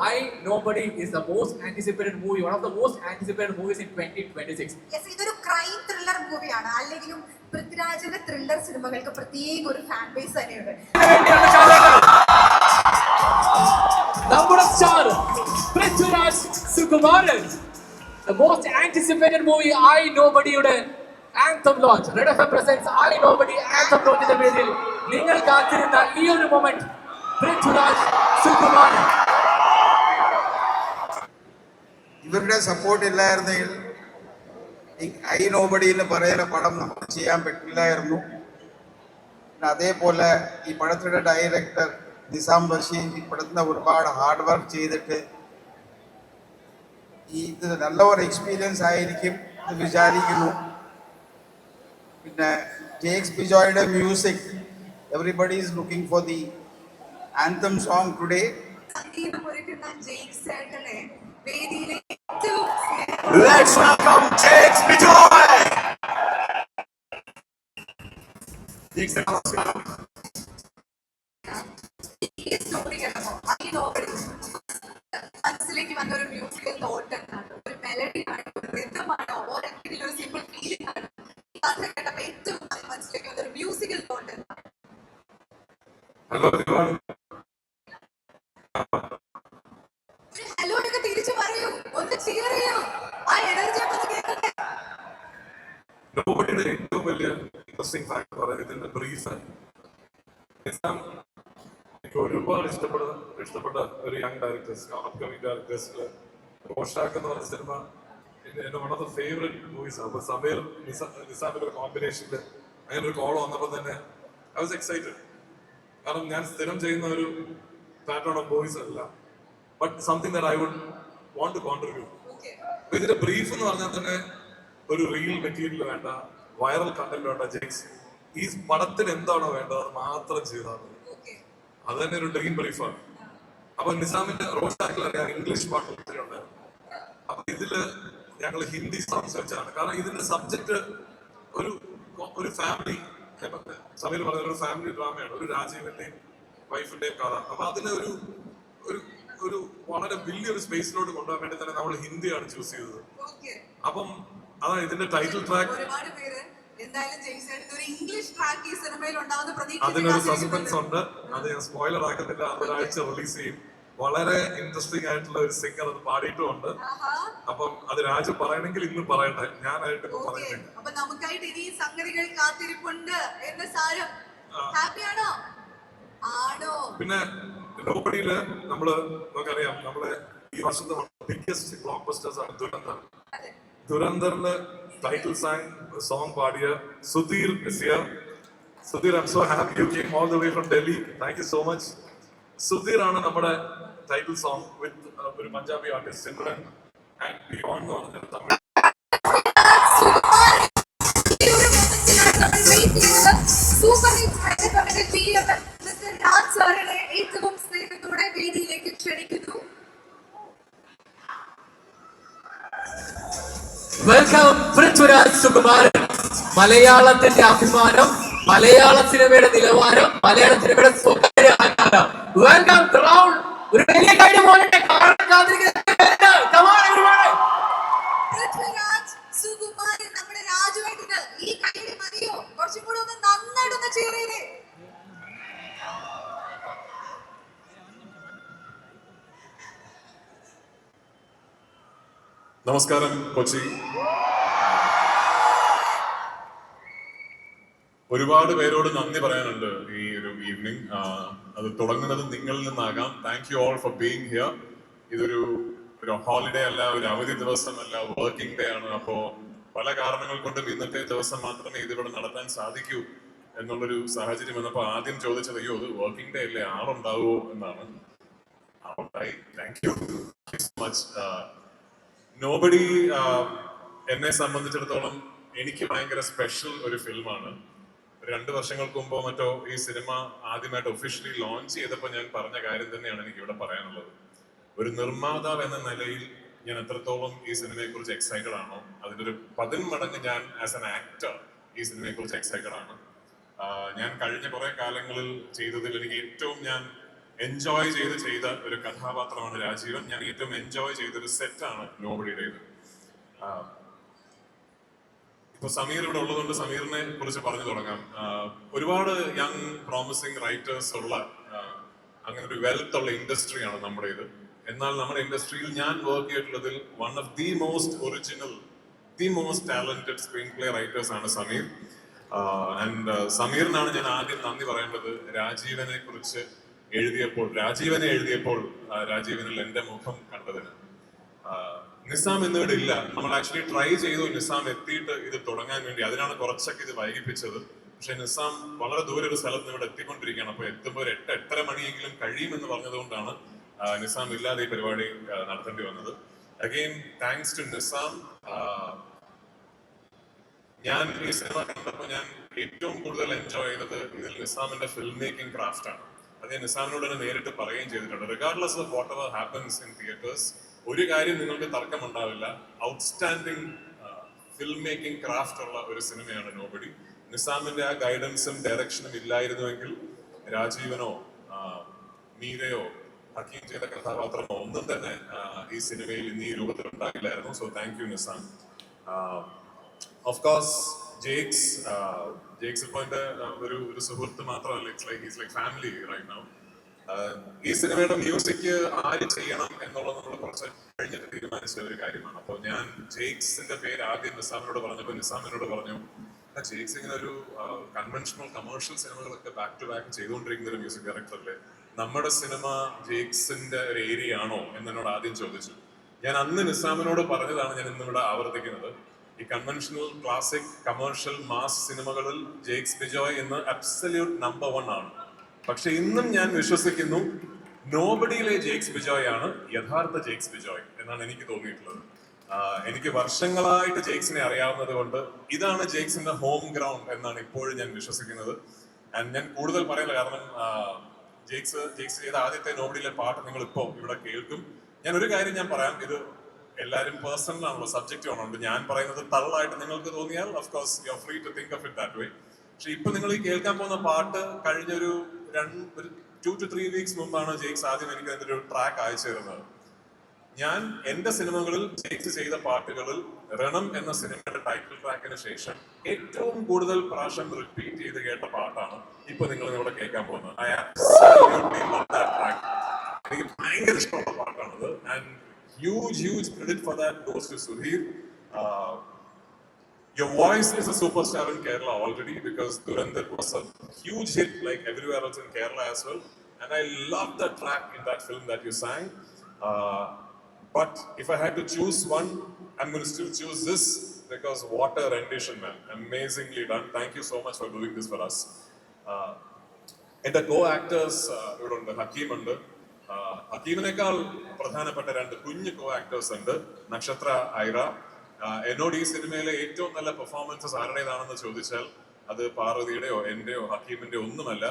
I Nobody is the most anticipated movie, one of the most anticipated movies in 2026. Yes, ഇതൊരു crime thriller മൂവിയാണ്. അല്ലെങ്കിലും പൃഥ്വിരാജിന്റെ thriller സിനിമകൾക്ക് പ്രത്യേക ഒരു ഫാൻ ബേസ് തന്നെയുണ്ട്. നമ്മുടെ star Prithviraj Sukumaran, the most anticipated movie I Nobodyയുടെ anthem launch. Red FM presents I Nobody anthem launch ന്റെ പേരിൽ നിങ്ങൾ കാത്തിരുന്ന ഈ ഒരു മൊമെന്റ് പൃഥ്വിരാജ് സുകുമാരൻ. ഇവരുടെ സപ്പോർട്ട് ഇല്ലായിരുന്നെങ്കിൽ ഐ നോബഡി എന്ന് പറയുന്ന പടം നമുക്ക് ചെയ്യാൻ പറ്റില്ലായിരുന്നു. അതേപോലെ ഈ പടത്തിൻ്റെ ഡയറക്ടർ നിസാം ബഷീർ ഈ പടത്തിന് ഒരുപാട് ഹാർഡ് വർക്ക് ചെയ്തിട്ട് ഇത് നല്ല ഒരു എക്സ്പീരിയൻസ് ആയിരിക്കും എന്ന് വിചാരിക്കുന്നു. പിന്നെ ജേക്സ് ബിജോയുടെ music, everybody is looking for the anthem song today. Let's welcome Jakes Bijoy. മനസ്സിലേക്ക് വന്ന ഒരു മ്യൂസിക്കൽ തോട്ട് എന്നാണ്, ഒരു മെലഡി ആണ്, ഒരു റിതമാണ്, ഓരോരുത്തരും ഒരു സിമ്പിൾ ഫീലിംഗ് ആണ്. കേട്ടപ്പോൾ ഏറ്റവും മനസ്സിലേക്ക് വന്ന ഒരു മ്യൂസിക്കൽ തോട്ട് എന്നാണ്. ഹലോടൊക്കെ തിരിച്ചു പറയൂ, ഒന്ന് cheer ചെയ്യൂ, ആ എനർജി ഒന്ന് കേൾക്കട്ടെ. നോബഡിയുടെ ഏറ്റവും വലിയ ഇൻട്രസ്റ്റിംഗ് ഫാക്ടർ ഇതിന്റെ ബ്രീഫാണ്. എനിക്ക് ഒരുപാട് ഇഷ്ടപ്പെട്ട ഒരു യങ് ഡയറക്ടേഴ്സ്, അപ്കമിങ് ഡയറക്ടേഴ്സിൽ റോഷാക്ക് എന്ന് പറഞ്ഞ സിനിമ എന്റെ one of the favourite movies. അപ്പൊ സമീർ നിസാമിന്റെ ഒരു കോമ്പിനേഷനിൽ അങ്ങനെ ഒരു കോൾ വന്നപ്പോൾ തന്നെ ഐ വാസ് എക്സൈറ്റഡ്. കാരണം ഞാൻ സ്ഥിരം ചെയ്യുന്ന ഒരു പാറ്റേൺ ഓഫ് മൂവീസ് അല്ല, but something that I would want to contribute. ഇതിന്റെ ബ്രീഫ് എന്ന് പറഞ്ഞാൽ തന്നെ ഒരു റീൽ മെറ്റീരിയൽ വേണ്ട, വൈറൽ കണ്ടന്റ് വേണ്ട. ജെക്സ് ഈ പടത്തിന് എന്താണോ വേണ്ടത് അത് മാത്രം ചെയ്താൽ മതി. അത് തന്നെ ഒരു ഡ്രീം ബ്രീഫാണ്. അപ്പൊ നിസാമിന്റെ റോഷാക്കിൽ അറിയാം ഇംഗ്ലീഷ് പാട്ട് ഒത്തിരി ഉണ്ട്. അപ്പൊ ഇതില് ഞങ്ങൾ ഹിന്ദി സോങ്സ് വെച്ചാണ്. കാരണം ഇതിന്റെ സബ്ജക്ട് ഒരു ഫാമിലി, സമീർ പറഞ്ഞ ഒരു ഫാമിലി ഡ്രാമയാണ്, ഒരു രാജീവിന്റെയും വൈഫിന്റെയും കഥ. അപ്പൊ അതിനെ ഒരു ഒരു വളരെ വലിയൊരു സ്പേസിലോട്ട് കൊണ്ടുപോകാൻ വേണ്ടി തന്നെ നമ്മൾ ഹിന്ദിയാണ് ചൂസ് ചെയ്തത്. അപ്പം അതാണ് ഇതിന്റെ ടൈറ്റിൽ ട്രാക്ക്. അതിനൊരു സസ്പെൻസ് ഉണ്ട്, അത് ഞാൻ സ്പോയിലർ ആക്കുന്നില്ല. ഒരാഴ്ച റിലീസ് ചെയ്യും. വളരെ ഇൻട്രസ്റ്റിംഗ് ആയിട്ടുള്ള ഒരു സിംഗർ അത് പാടിയിട്ടുമുണ്ട്. അപ്പം അത് രാജു പറയണമെങ്കിൽ ഇന്ന് പറയട്ടെ, ഞാനായിട്ട് ഇപ്പൊ പറയുന്നില്ല. പിന്നെ നോബഡിയില് നമുക്കറിയാം നമ്മളെ ഈ വർഷത്തെ ബിഗ്ഗസ്റ്റ് ബ്ലോക്ക് ബസ്റ്റേഴ്സ് ആണ് ദുരന്തർ. ദുരന്തറിന്റെ ടൈറ്റിൽ സോങ് പാടിയ Sudheer is here. Sudheer, I'm so happy you came all the way from Delhi. Thank you so much. Sudheer ആണ് നമ്മുടെ ടൈറ്റിൽ സോങ് വിത്ത് ഒരു Punjabi artist Simran and beyond എന്ന് പറഞ്ഞ തമിഴ്. സൂപ്പർ ഹിറ്റ് രാജ് സാറിനെ ഏറ്റവും സ്നേഹത്തോടെ വേദിയിലേക്ക് ക്ഷണിക്കുന്നു. വെൽക്കം പൃഥ്വിരാജ് സുകുമാരൻ. മലയാളത്തിന്റെ അഭിമാനം, മലയാള സിനിമയുടെ നിലവാരം, മലയാള സിനിമയുടെ സ്വകാര്യ ആധാരം. Welcome crowd. ഒരു വലിയ കാര്യം പോലട്ടെ. പൃഥ്വിരാജ് സുകുമാരൻ നമ്മുടെ രാജുവേട്ടന് ഈ കൈയ്യടി മതിയോ? കുറച്ചും കൂടെ ഒന്ന് നന്നായിട്ടൊന്ന് cheer ചെയ്തേ. നമസ്കാരം കൊച്ചി. ഒരുപാട് പേരോട് നന്ദി പറയാനുണ്ട് ഈ ഒരു ഈവനിങ്. അത് തുടങ്ങുന്നത് നിങ്ങളിൽ നിന്നാകാം. Thank you all for being here. ഇതൊരു ഹോളിഡേ അല്ല, ഒരു അവധി ദിവസമല്ല, വർക്കിംഗ് ഡേ ആണ്. അപ്പോ പല കാരണങ്ങൾ കൊണ്ടും ഇന്നത്തെ ദിവസം മാത്രമേ ഇതിവിടെ നടത്താൻ സാധിക്കൂ എന്നുള്ളൊരു സാഹചര്യം വന്നപ്പോൾ ആദ്യം ചോദിച്ചത്, അയ്യോ അത് വർക്കിംഗ് ഡേ അല്ലേ, ആളുണ്ടാവുമോ എന്നാണ്. Thank you so much. Nobody എന്നെ സംബന്ധിച്ചിടത്തോളം എനിക്ക് ഭയങ്കര സ്പെഷ്യൽ ഒരു ഫിലിമാണ്. 2 വർഷങ്ങൾക്ക് മുമ്പോ മറ്റോ ഈ സിനിമ ആദ്യമായിട്ട് ഒഫീഷ്യലി ലോഞ്ച് ചെയ്തപ്പോൾ ഞാൻ പറഞ്ഞ കാര്യം തന്നെയാണ് എനിക്ക് ഇവിടെ പറയാനുള്ളത്. ഒരു നിർമ്മാതാവ് എന്ന നിലയിൽ ഞാൻ എത്രത്തോളം ഈ സിനിമയെ കുറിച്ച് എക്സൈറ്റഡ് ആണോ അതിന്റെ ഒരു 10 മടങ്ങ് ഞാൻ ആസ് എൻ ആക്ടർ ഈ സിനിമയെ കുറിച്ച് എക്സൈറ്റഡ് ആണ്. ഞാൻ കഴിഞ്ഞ കുറെ കാലങ്ങളിൽ ചെയ്തതിൽ എനിക്ക് ഏറ്റവും ഞാൻ എൻജോയ് ചെയ്ത ഒരു കഥാപാത്രമാണ് രാജീവൻ. ഞാൻ ഏറ്റവും എൻജോയ് ചെയ്തൊരു സെറ്റാണ് നോബഡിയുടേത്. ഇപ്പൊ സമീർ ഇവിടെ ഉള്ളതുകൊണ്ട് സമീറിനെ കുറിച്ച് പറഞ്ഞു തുടങ്ങാം. ഒരുപാട് യങ് പ്രോമിസിങ് റൈറ്റേഴ്സ് ഉള്ള അങ്ങനെ ഒരു വെൽത്ത് ഉള്ള ഇൻഡസ്ട്രിയാണ് നമ്മുടേത്. എന്നാൽ നമ്മുടെ ഇൻഡസ്ട്രിയിൽ ഞാൻ വർക്ക് ചെയ്തിട്ടുള്ളതിൽ one of the most original, the most talented screenplay writers ആണ് സമീർ. ആൻഡ് സമീറിനാണ് ഞാൻ ആദ്യം നന്ദി പറയേണ്ടത്. രാജീവനെ കുറിച്ച് രാജീവനെ എഴുതിയപ്പോൾ രാജീവനിൽ എന്റെ മുഖം കണ്ടതിന്. നിസാം എന്നിവിടെ ഇല്ല. നമ്മൾ ആക്ച്വലി ട്രൈ ചെയ്തു നിസാം എത്തിയിട്ട് ഇത് തുടങ്ങാൻ വേണ്ടി. അതിനാണ് കുറച്ചൊക്കെ ഇത് വൈകിപ്പിച്ചത്. പക്ഷെ നിസാം വളരെ ദൂരെ ഒരു സ്ഥലത്ത് ഇവിടെ എത്തിക്കൊണ്ടിരിക്കുകയാണ്. അപ്പൊ എത്തുമ്പോൾ ഒരു 8-8:30 മണിയെങ്കിലും കഴിയുമെന്ന് പറഞ്ഞതുകൊണ്ടാണ് നിസാം ഇല്ലാതെ ഈ പരിപാടി നടത്തേണ്ടി വന്നത്. Again thanks to Nizam. ഞാൻ ഈ സിനിമ കണ്ടപ്പോൾ ഞാൻ ഏറ്റവും കൂടുതൽ എൻജോയ് ചെയ്തത് ഇതിൽ നിസാമിന്റെ ഫിലിം മേക്കിംഗ് ക്രാഫ്റ്റ് ആണ്. അത് ഞാൻ നിസാമിനോട് തന്നെ നേരിട്ട് പറയുകയും ചെയ്തിട്ടുണ്ട്. Regardless of what ever happens in theatres, ഒരു കാര്യം നിങ്ങൾക്ക് തർക്കമുണ്ടാവില്ല, ഔട്ട്സ്റ്റാൻഡിങ് ഫിലിം മേക്കിംഗ് ക്രാഫ്റ്റ് ഉള്ള ഒരു സിനിമയാണ് നോബഡി. നിസാമിന്റെ ആ ഗൈഡൻസും ഡയറക്ഷനും ഇല്ലായിരുന്നുവെങ്കിൽ രാജീവനോ മീരയോ ഹക്കീം ചെയ്ത കഥാപാത്രമോ ഒന്നും തന്നെ ഈ സിനിമയിൽ ഇന്ന് ഈ രൂപത്തിൽ ഉണ്ടാകില്ലായിരുന്നു. So thank you Nizam. Of course Jakes ഇപ്പോൾ എൻ്റെ ഒരു സുഹൃത്ത് മാത്രമല്ല, it's like family right now. ഈ സിനിമയുടെ മ്യൂസിക് ആര് ചെയ്യണം എന്നുള്ളത് നമ്മൾ കുറച്ച് കഴിഞ്ഞിട്ട് തീരുമാനിച്ച ഒരു കാര്യമാണ്. അപ്പോൾ ഞാൻ ജേക്സിന്റെ പേര് ആദ്യം നിസാമിനോട് പറഞ്ഞപ്പോൾ നിസാമിനോട് പറഞ്ഞു, ജേക്സ് ഇങ്ങനെ ഒരു കൺവെൻഷണൽ കമേഴ്ഷ്യൽ സിനിമകളൊക്കെ ബാക്ക് ടു ബാക്ക് ചെയ്തുകൊണ്ടിരിക്കുന്ന ഒരു മ്യൂസിക് ഡയറക്ടറല്ലേ, നമ്മുടെ സിനിമ ജേക്സിന്റെ ഒരു ഏരിയ ആണോ എന്നോട് ആദ്യം ചോദിച്ചു. ഞാൻ അന്ന് നിസാമിനോട് പറഞ്ഞതാണ് ഞാൻ ഇന്നിവിടെ ആവർത്തിക്കുന്നത്. ഈ കൺവെൻഷണൽ ക്ലാസിക് കമേഴ്ഷ്യൽ മാസ് സിനിമകളിൽ ജേക്സ് ബിജോയ് എന്ന് അബ്സല്യൂട്ട് നമ്പർ 1 ആണ്. പക്ഷെ ഇന്നും ഞാൻ വിശ്വസിക്കുന്നു നോബഡിയിലെ ജേക്സ് ബിജോയ് ആണ് യഥാർത്ഥ ജേക്സ് ബിജോയ് എന്നാണ് എനിക്ക് തോന്നിയിട്ടുള്ളത്. എനിക്ക് വർഷങ്ങളായിട്ട് ജേക്സിനെ അറിയാവുന്നത് കൊണ്ട് ഇതാണ് ജേക്സിന്റെ ഹോം ഗ്രൗണ്ട് എന്നാണ് ഇപ്പോഴും ഞാൻ വിശ്വസിക്കുന്നത്. ആൻഡ് ഞാൻ കൂടുതൽ പറയുന്നില്ല, കാരണം ജേക്സ് ചെയ്ത ആദ്യത്തെ നോബഡിയിലെ പാട്ട് നിങ്ങൾ ഇപ്പോൾ ഇവിടെ കേൾക്കും. ഞാൻ ഒരു കാര്യം ഞാൻ പറയാം, ഇത് എല്ലാവരും പേഴ്സണൽ ആണല്ലോ, സബ്ജക്റ്റീവ് ആണോ. ഞാൻ പറയുന്നത് തള്ളായിട്ട് നിങ്ങൾക്ക് തോന്നിയാൽ of course you are free to think of it that way. പക്ഷെ ഇപ്പൊ നിങ്ങൾ ഈ കേൾക്കാൻ പോകുന്ന പാട്ട് കഴിഞ്ഞൊരു 2 to 3 weeks മുമ്പാണ് ജേക്സ് ആദ്യം എനിക്ക് അതിന്റെ ഒരു ട്രാക്ക് അയച്ചു തരുന്നത്. ഞാൻ എന്റെ സിനിമകളിൽ ജേക്സ് ചെയ്ത പാട്ടുകളിൽ രണം എന്ന സിനിമയുടെ ടൈറ്റിൽ ട്രാക്കിന് ശേഷം ഏറ്റവും കൂടുതൽ പ്രാവശ്യം റിപ്പീറ്റ് ചെയ്ത് കേട്ട പാട്ടാണ് ഇപ്പൊ നിങ്ങൾ ഇവിടെ കേൾക്കാൻ പോകുന്നത്. എനിക്ക് ഭയങ്കര ഇഷ്ടമുള്ള പാട്ടാണത്. And huge credit for that goes to Sudhir. Your voice is a superstar in Kerala already because Durandar was a huge hit like everywhere else in Kerala as well. And I love the track in that film that you sang. But if I had to choose one, I'm going to still choose this because what a rendition, man. Amazingly done. Thank you so much for doing this for us. And the co-actors, Hakeem and ഹക്കീമിനേക്കാൾ പ്രധാനപ്പെട്ട 2 കുഞ്ഞു കോ actors ഉണ്ട്, നക്ഷത്ര, ഐറ. എന്നോട് ഈ സിനിമയിലെ ഏറ്റവും നല്ല performances ആരുടേതാണെന്ന് ചോദിച്ചാൽ അത് പാർവതിയുടെയോ എന്റെയോ ഹക്കീമിന്റെയോ ഒന്നുമല്ല.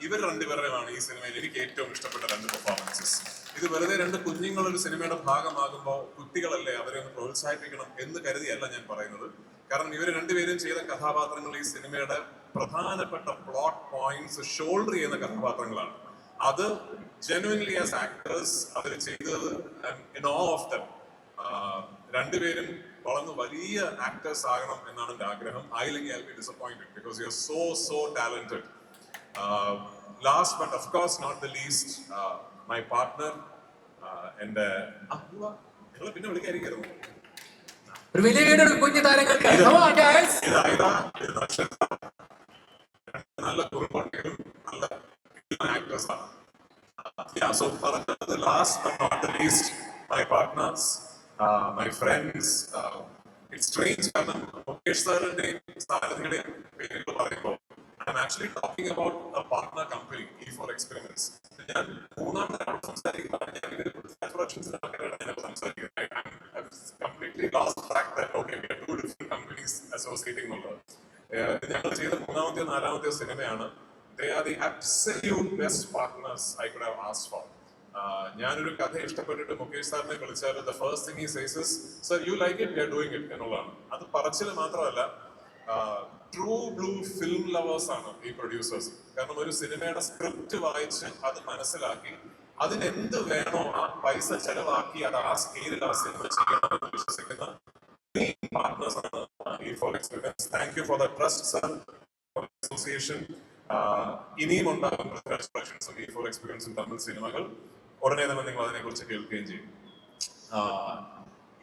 ഇവർ 2 പേരുടെയാണ് ഈ സിനിമയിൽ എനിക്ക് ഏറ്റവും ഇഷ്ടപ്പെട്ട 2 പെർഫോമൻസസ്. ഇത് വെറുതെ 2 കുഞ്ഞുങ്ങൾ ഒരു സിനിമയുടെ ഭാഗമാകുമ്പോൾ കുട്ടികളല്ലേ, അവരെ ഒന്ന് പ്രോത്സാഹിപ്പിക്കണം എന്ന് കരുതിയല്ല ഞാൻ പറയുന്നത്. കാരണം ഇവർ 2 പേരും ചെയ്ത കഥാപാത്രങ്ങൾ ഈ സിനിമയുടെ പ്രധാനപ്പെട്ട പ്ലോട്ട് പോയിന്റ്സ് ഷോൾഡർ ചെയ്യുന്ന കഥാപാത്രങ്ങളാണ്. അത് ജെനുവിൻലി ആസ് ആക്ടേഴ്സ് അവർ ചെയ്തത് ഇൻ ഓൾ ഓഫ് ദം. 2 പേരും വളർന്ന് വലിയ ആക്ടേഴ്സ് ആകണം എന്നാണ് എൻ്റെ ആഗ്രഹം. ആയില്ലെങ്കിൽ I will be disappointed because you are so talented. Last but of course not the least, my partner, എൻ്റെ നിങ്ങൾ പിന്നെ വിളിക്കായിരിക്കും ഒരു വലിയ കുഞ്ഞു താരങ്ങൾക്ക് നല്ല കുറുമ്പുണ്ടെങ്കിലും നല്ല actors are. Yeah, so the last but not the least, my partners, my friends. It's strange കാരണം മുകേഷ് സാറിന്റെ സാരഥിയുടെ പേരുകൾ പറയുമ്പോൾ I'm actually talking about a partner company, E4 Experiments. ഞാൻ 3ാമത്തെ തവണ സംസാരിക്കുന്നതാണ്. ഞാൻ ഇതിനെ പ്രൊഡക്ഷൻസിന്റെ ആൾക്കാരാണ് സംസാരിക്കുന്നത്. I've completely lost track that okay, we have 2 different companies associating എന്നുള്ളത്. ഞങ്ങൾ ചെയ്ത 3ാമത്തെയോ 4ാമത്തെയോ സിനിമയാണ്. They are the absolute best partners I could have asked for. ഞാനൊരു കഥ ഇഷ്ടപ്പെട്ടിട്ട് മുകേഷ് സാറിനെ വിളിച്ചാൽ the first thing he says is, sir, you like it, we are doing it എന്നുള്ളതാണ്. അത് പറച്ചിൽ മാത്രമല്ല, ട്രൂ ബ്ലൂ ഫിലിം ലവേഴ്സ് ആണ് ഈ പ്രൊഡ്യൂസേഴ്സ്. കാരണം ഒരു സിനിമയുടെ സ്ക്രിപ്റ്റ് വായിച്ച് അത് മനസ്സിലാക്കി അതിനെന്ത് വേണോ ആ പൈസ ചെലവാക്കി അത് ആ സ്കെയിലിൽ ആ സിനിമ ചെയ്യണമെന്ന് വിശ്വസിക്കുന്ന പാർട്ട്നേഴ്സ് ആണ് E four experience. Thank you for the trust sir, association. ഇനിയും ഉണ്ടാകും ഈ ഫോർ എക്സ്പീരിയൻസും തമ്മിൽ സിനിമകൾ. ഉടനെ തന്നെ നിങ്ങൾ അതിനെക്കുറിച്ച് കേൾക്കുകയും ചെയ്യും.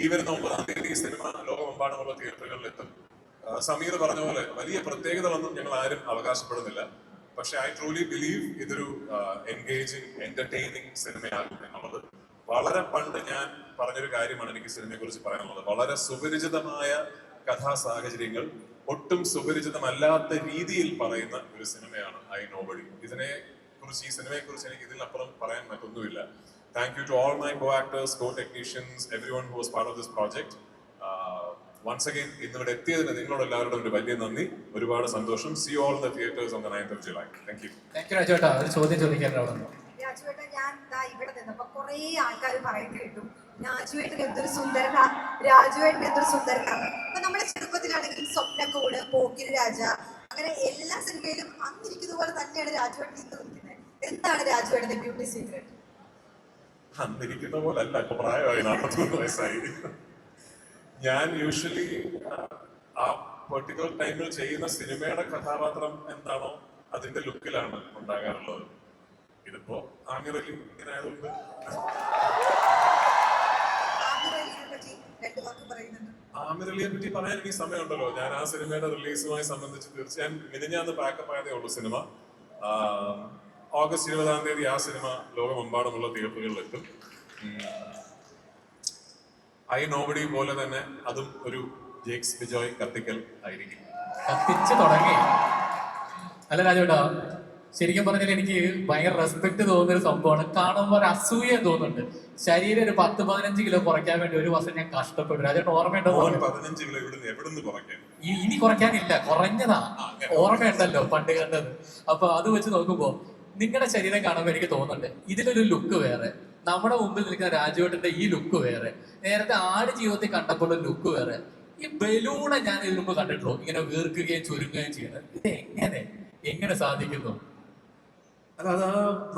ഈ വരുന്ന 9-ാം തീയതി ഈ സിനിമ ലോകമെമ്പാടുമുള്ള തിയേറ്ററുകളിൽ എത്തും. സമീർ പറഞ്ഞ പോലെ വലിയ പ്രത്യേകതകളൊന്നും ഞങ്ങൾ ആരും അവകാശപ്പെടുന്നില്ല. പക്ഷെ ഐ ട്രൂലി ബിലീവ് ഇതൊരു എൻഗേജിങ് എന്റർടൈനിങ് സിനിമയാകും എന്നുള്ളത്. വളരെ പണ്ട് ഞാൻ പറഞ്ഞൊരു കാര്യമാണ് എനിക്ക് സിനിമയെ കുറിച്ച് പറയാനുള്ളത്. വളരെ സുപരിചിതമായ കഥാ സാഹചര്യങ്ങൾ ഒട്ടും സുപരിചിതമല്ലാത്ത രീതിയിൽ പറയുന്ന ഒരു സിനിമയാണ് ഐ നോബഡി. ഈ സിനിമയെ കുറിച്ച് എനിക്ക് ഇതിനപ്പുറം പറയാൻ മറ്റൊന്നുമില്ല. Thank you to all my co actors, co technicians, everyone who was part of this project. Once again ഇന്നിവിടെ എത്തിയതിന് നിങ്ങളോട് എല്ലാവരോടും ഒരു വലിയ നന്ദി, ഒരുപാട് സന്തോഷം. See all in the theatres on the 9th of July. Thank you. Thank you രാജുവേട്ടാ. ഒരു ചോദ്യം ചോദിക്കാനുണ്ട്. രാജുവേട്ട, ഞാൻ ഇവിടെ നിന്നപ്പോ കുറെ ആൾക്കാർ പറയുന്നത് കേട്ടു, രാജുവേട്ടൻ എന്തൊരു സുന്ദരനാ, രാജുവേട്ടൻ എന്തൊരു സുന്ദരനാണ്. അപ്പൊ നമ്മുടെ ചെറുപ്പത്തിലാണെങ്കിൽ സ്വപ്നക്കൂട്, പോക്കിരി രാജ, അങ്ങനെ എല്ലാ സിനിമയിലും അന്നിരിക്കുന്ന പോലെ തന്നെയാണ് രാജുവേട്ടൻ ഇന്ന് നിൽക്കുന്നത്. എന്താണ് രാജുവേട്ടന്റെ ബ്യൂട്ടി സീക്രട്ട്? അന്നിരിക്കുന്ന പോലെ അല്ല, ഇപ്പൊ പ്രായമായി, 43 വയസ്സായി. ഞാൻ യൂഷ്വലി ആ പെർട്ടിക്കുലർ ടൈമിൽ ചെയ്യുന്ന സിനിമയുടെ കഥാപാത്രം എന്താണോ അതിന്റെ ലുക്കിലാണ് ഉണ്ടാകാറുള്ളത്. ഇതിപ്പോ ആമിറലി ഇങ്ങനെ ആയതുകൊണ്ട് ആമിറലിയെ പറ്റി പറയാൻ എനിക്ക് സമയമുണ്ടല്ലോ. ഞാൻ ആ സിനിമയുടെ റിലീസുമായി സംബന്ധിച്ച് തീർച്ചയായും മിനിഞ്ഞാന്ന് പാക്കപ്പ് ആയതേ ഉള്ളൂ സിനിമ. ഓഗസ്റ്റ് 20-ാം തീയതി ആ സിനിമ ലോകമെമ്പാടുമുള്ള തിയേറ്ററുകളിൽ എത്തും. ഐ നോബഡി പോലെ തന്നെ അതും ഒരു ജേക്സ് ബിജോയ് കത്തിക്കൽ ആയിരിക്കും. കത്തിച്ച് തുടങ്ങി. അല്ല രാജുവേട്ടാ, ശരിക്കും പറഞ്ഞാൽ എനിക്ക് ഭയങ്കര റെസ്പെക്ട് തോന്നുന്ന ഒരു സംഭവമാണ്. കാണുമ്പോൾ ഒരു അസൂയ തോന്നുന്നുണ്ട്. ശരീരം ഒരു 10-15 കിലോ കുറയ്ക്കാൻ വേണ്ടി ഒരു വർഷം ഞാൻ കഷ്ടപ്പെട്ടു. രാജേട്ടൻ ഓർമ്മയുണ്ടോ? 15 കിലോ എവിടുന്ന് കുറയ്ക്കാൻ? ഇനി കുറയ്ക്കാനില്ല, കുറഞ്ഞതാ. ഓർമ്മയുണ്ടല്ലോ പണ്ട് കണ്ടത്. അപ്പൊ അത് വെച്ച് നോക്കുമ്പോ നിങ്ങളുടെ ശരീരം കാണുമ്പോൾ എനിക്ക് തോന്നുന്നുണ്ട് ഇതിലൊരു ലുക്ക് വേറെ, നമ്മുടെ മുമ്പിൽ നിൽക്കുന്ന രാജുവേട്ടന്റെ ഈ ലുക്ക് വേറെ, നേരത്തെ ആട് ജീവിതത്തിൽ കണ്ടപ്പോൾ ലുക്ക് വേറെ. ഈ ബലൂണെ ഞാൻ ഇതിനു മുമ്പ് കണ്ടിട്ടുള്ളൂ ഇങ്ങനെ വീർക്കുകയും ചുരുങ്ങുകയും ചെയ്യുന്നത്. ഇത് എങ്ങനെ സാധിക്കുന്നു? അതാ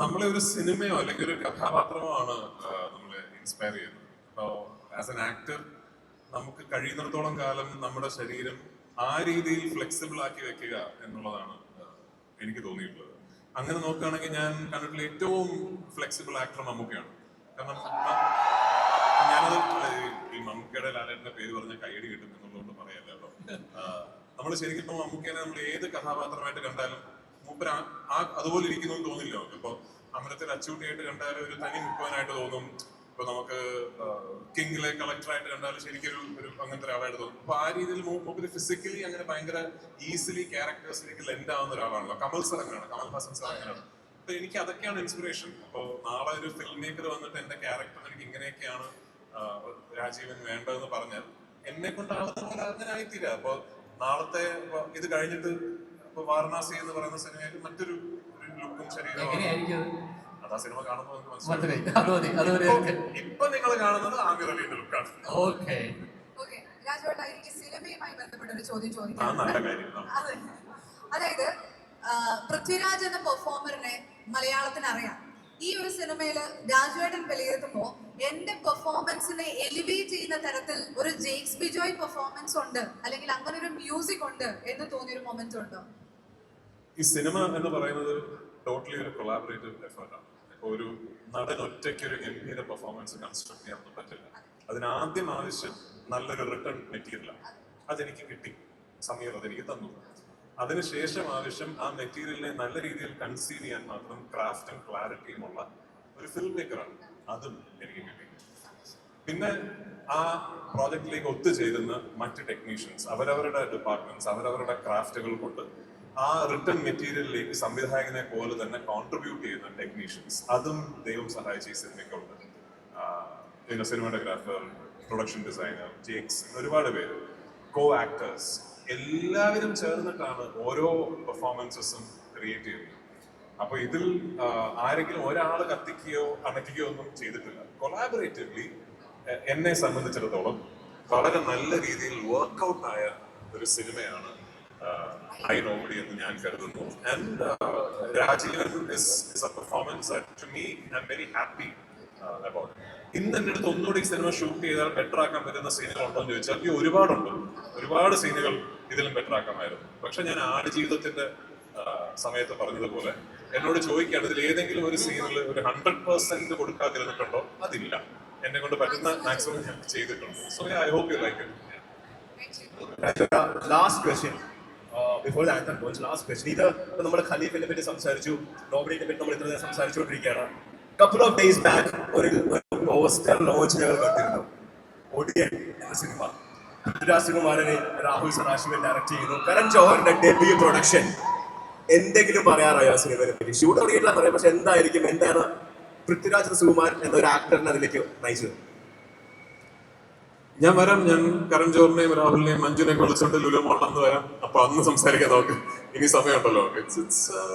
നമ്മളെ ഒരു സിനിമയോ അല്ലെങ്കിൽ ഒരു കഥാപാത്രമോ ആണ് നമ്മളെ ഇൻസ്പയർ ചെയ്യുന്നത്. അപ്പോൾ ആസ് എൻ ആക്ടർ നമുക്ക് കഴിയുന്നിടത്തോളം കാലം നമ്മുടെ ശരീരം ആ രീതിയിൽ ഫ്ലെക്സിബിൾ ആക്കി വെക്കുക എന്നുള്ളതാണ് എനിക്ക് തോന്നിയിട്ടുള്ളത്. അങ്ങനെ നോക്കുകയാണെങ്കിൽ ഞാൻ കണ്ടിട്ടുള്ള ഏറ്റവും ഫ്ലെക്സിബിൾ ആക്ടർ മമ്മൂക്കയാണ്. കാരണം ഞാനത് ഈ മമ്മൂക്കയുടെ ലാലേട്ടന്റെ പേര് പറഞ്ഞ കൈയടി കിട്ടും എന്നുള്ളതുകൊണ്ട് പറയല്ലോ. നമ്മൾ ശരിക്കും മമ്മൂക്കനെ നമ്മൾ ഏത് കഥാപാത്രമായിട്ട് കണ്ടാലും മൂപ്പര് അതുപോലെ ഇരിക്കുന്നു എന്ന് തോന്നില്ല നമുക്ക്. ഇപ്പൊ അമരത്തിൽ അച്ചൂട്ടിയായിട്ട് കണ്ടാലും ഒരു തനി മുക്കുവനായിട്ട് തോന്നും. ഇപ്പൊ നമുക്ക് കിങ്ങിലെ കളക്ടറായിട്ട് കണ്ടാലും ശരിക്കും ഒരു അങ്ങനത്തെ ഒരാളായിട്ട് തോന്നും. അപ്പൊ ആ രീതിയിൽ മൂപ്പര് ഫിസിക്കലി അങ്ങനെ ഭയങ്കര ഈസിലി ക്യാരക്ടേഴ്സിലേക്ക് ലെൻഡ് ആവുന്ന ഒരാളാണല്ലോ. കമൽ സർ അങ്ങനെയാണ്, കമൽ ഹാസൻ സർ അങ്ങനെയാണ്. അപ്പൊ എനിക്ക് അതൊക്കെയാണ് ഇൻസ്പിറേഷൻ. അപ്പൊ നാളെ ഒരു ഫിലിം മേക്കർ വന്നിട്ട് എന്റെ ക്യാരക്ടർ എനിക്ക് ഇങ്ങനെയൊക്കെയാണ് രാജീവൻ വേണ്ടതെന്ന് പറഞ്ഞാൽ എന്നെ കൊണ്ടാവുന്ന പോലെ അങ്ങനെ ആയിത്തീരാ. അപ്പൊ നാളത്തെ ഇത് കഴിഞ്ഞിട്ട് ഇപ്പൊ വാരണാസി എന്ന് പറയുന്ന സിനിമയിൽ മറ്റൊരു ലുക്കും ശരീരവും അതാ സിനിമ കാണുമ്പോൾ നമുക്ക് മനസ്സിലായി. ഇപ്പൊ നിങ്ങൾ കാണുന്നത് ആമിർ അലിന്റെ ലുക്കാണ്. രാജുവേട്ട, എനിക്ക് സിനിമയുമായി ബന്ധപ്പെട്ട ഒരു ചോദ്യം ചോദിക്കാം. അതായത് പൃഥ്വിരാജ് എന്ന പെർഫോമറിനെ മലയാളത്തിന് അറിയാം. ഈ ഒരു സിനിമയില് രാജുവേട്ടൻ വിലയിരുത്തുമ്പോ എന്റെ പെർഫോമൻസിനെ എലിവേറ്റ് ചെയ്യുന്ന തരത്തിൽ ഒരു ജേക്സ് ബിജോയ് പെർഫോമൻസ് ഉണ്ട്, അല്ലെങ്കിൽ അങ്ങനെ ഒരു മ്യൂസിക് ഉണ്ട് എന്ന് തോന്നിയൊരു മൊമെന്റ് ഉണ്ടോ? ഈ സിനിമ എന്ന് പറയുന്നത് ടോട്ടലി ഒരു കൊളാബറേറ്റീവ് എഫേർട്ടാണ്. ഒരു നടൻ ഒറ്റയ്ക്ക് ഒരു ഗംഭീര പെർഫോമൻസ് കൺസ്ട്രക്ട് ചെയ്യാനൊന്നും പറ്റില്ല. അതിനാദ്യം ആവശ്യം നല്ലൊരു റിട്ടേൺ മെറ്റീരിയലാണ്. അതെനിക്ക് കിട്ടി, സമീർ അതെനിക്ക് തന്നു. അതിനുശേഷം ആവശ്യം ആ മെറ്റീരിയലിനെ നല്ല രീതിയിൽ കൺസീവ് ചെയ്യാൻ മാത്രം ക്രാഫ്റ്റും ക്ലാരിറ്റിയും ഉള്ള ഒരു ഫിലിം മേക്കറാണ്. അതും എനിക്ക് കിട്ടി. പിന്നെ ആ പ്രോജക്റ്റിലേക്ക് ഒത്തുചേരുന്ന മറ്റ് ടെക്നീഷ്യൻസ്, അവരവരുടെ ഡിപ്പാർട്ട്മെന്റ്സ്, അവരവരുടെ ക്രാഫ്റ്റുകൾ കൊണ്ട് ആ റിട്ടേൺ മെറ്റീരിയലിലേക്ക് സംവിധായകനെ പോലെ തന്നെ കോൺട്രിബ്യൂട്ട് ചെയ്യുന്ന ടെക്നീഷ്യൻസ്, അതും ദൈവം സഹായിച്ച ഈ സിനിമയ്ക്കുണ്ട്. സിനിമാറ്റോഗ്രാഫർ, പ്രൊഡക്ഷൻ ഡിസൈനർ, ജേക്സ്, ഒരുപാട് പേര്, കോ ആക്ടേഴ്സ്, എല്ലാവരും ചേർന്നിട്ടാണ് ഓരോ പെർഫോമൻസസും ക്രിയേറ്റ് ചെയ്യുന്നത്. അപ്പൊ ഇതിൽ ആരെങ്കിലും ഒരാൾ കത്തിക്കുകയോ അണയ്ക്കുകയോ ഒന്നും ചെയ്തിട്ടില്ല. കൊളാബറേറ്റീവ്ലി എന്നെ സംബന്ധിച്ചിടത്തോളം വളരെ നല്ല രീതിയിൽ വർക്ക്ഔട്ട് ആയ ഒരു സിനിമയാണ് ഐ നോബഡി എന്ന് ഞാൻ കരുതുന്നു. And Rajeevan is a performance to me I'm very happy about. ഇന്ന് എൻ്റെ അടുത്ത് ഒന്നുകൂടി സിനിമ ഷൂട്ട് ചെയ്താൽ ബെറ്റർ ആക്കാൻ പറ്റുന്ന സീനുകൾ ഉണ്ടോ എന്ന് ചോദിച്ചാൽ ഈ ഒരുപാടുണ്ട്. ഒരുപാട് സീനുകൾ ഇതിലും ബെറ്റർ ആക്കാമായിരുന്നു. പക്ഷെ ഞാൻ ആടുജീവിതത്തിന്റെ സമയത്ത് പറഞ്ഞതുപോലെ എന്നോട് ചോദിക്കുകയാണ് ഇതിൽ ഏതെങ്കിലും ഒരു സീനിൽ ഒരു 100% കൊടുക്കാതിരുന്നിട്ടുണ്ടോ? അതില്ല. എന്നെ കൊണ്ട് പറ്റുന്ന മാക്സിമം ഞാൻ ചെയ്തിട്ടുണ്ട്. So I hope you like it. Last question before the answer goes. Last question. ഇത് നമ്മുടെ ഖലീഫിനെ പറ്റി സംസാരിച്ചു, നോബഡിനെ പറ്റി നമ്മൾ ഇത്ര സംസാരിച്ചുകൊണ്ടിരിക്കുകയാണ്. കപ്പിൾ ഓഫ് ഡേയ്സ് ബാക്ക് ഒരു പോസ്റ്റർ ലോഞ്ച് ഞങ്ങൾ കണ്ടിരുന്നു. ഒടിയൻ എന്ന സിനിമ. പൃഥ്വിരാജ് സുകുമാരനെ രാഹുൽ സദാശിവൻ ഡയറക്ട് ചെയ്യുന്നു. കരൺ ജോഹറിന്റെ ഡെബ്യൂ പ്രൊഡക്ഷൻ. എന്തെങ്കിലും പറയാറോ ആ സിനിമയെ പറ്റി? ഷൂട്ട് തുടങ്ങിയിട്ടില്ല പറയാം, പക്ഷെ എന്തായിരിക്കും, എന്താണ് പൃഥ്വിരാജ് സുകുമാരൻ എന്ന ഒരു ആക്ടറിനെ അതിലേക്ക് നയിച്ചത്? ഞാൻ വരാം. ഞാൻ കരൺ ജോഹറിനെയും രാഹുലിനെയും മഞ്ജുനെയും വിളിച്ചോണ്ട് ലുലു മോളിൽ അന്ന് വരാം. അപ്പൊ അന്ന് സംസാരിക്കാൻ നോക്ക്. ഇനി സമയമുണ്ടല്ലോ.